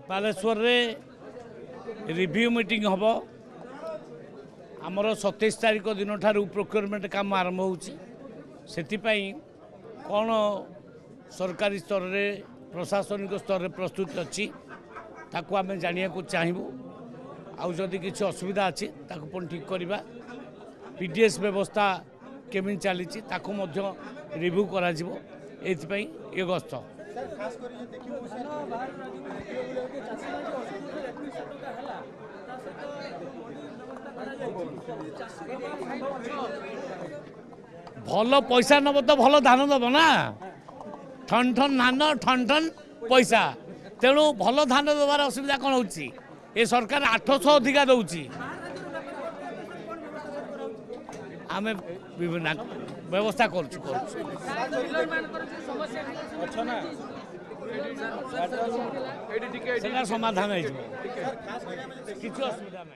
बालेश्वर रे review meeting हम आमर 27 तारीख दिन ठारू प्रोक्योरमेंट काम आरंभ होती कौन सरकारी स्तर रे प्रशासनिक स्तर रे प्रस्तुत अच्छी ताकू आम जाना चाहबू आदि किसी असुविधा अच्छी ताकू पुणी ठीक करवा पीडीएस व्यवस्था केमी चली रिव्यू करा ये गस्त भल पैसा नब तो भल धान दब ना ठन ठन धान ठन ठन पैसा तेणु भल धान देवार असुविधा कौन हो सरकार 800 अधिका दौची आम विभिन्न व्यवस्था कर समाधान हो असुविधा नहीं।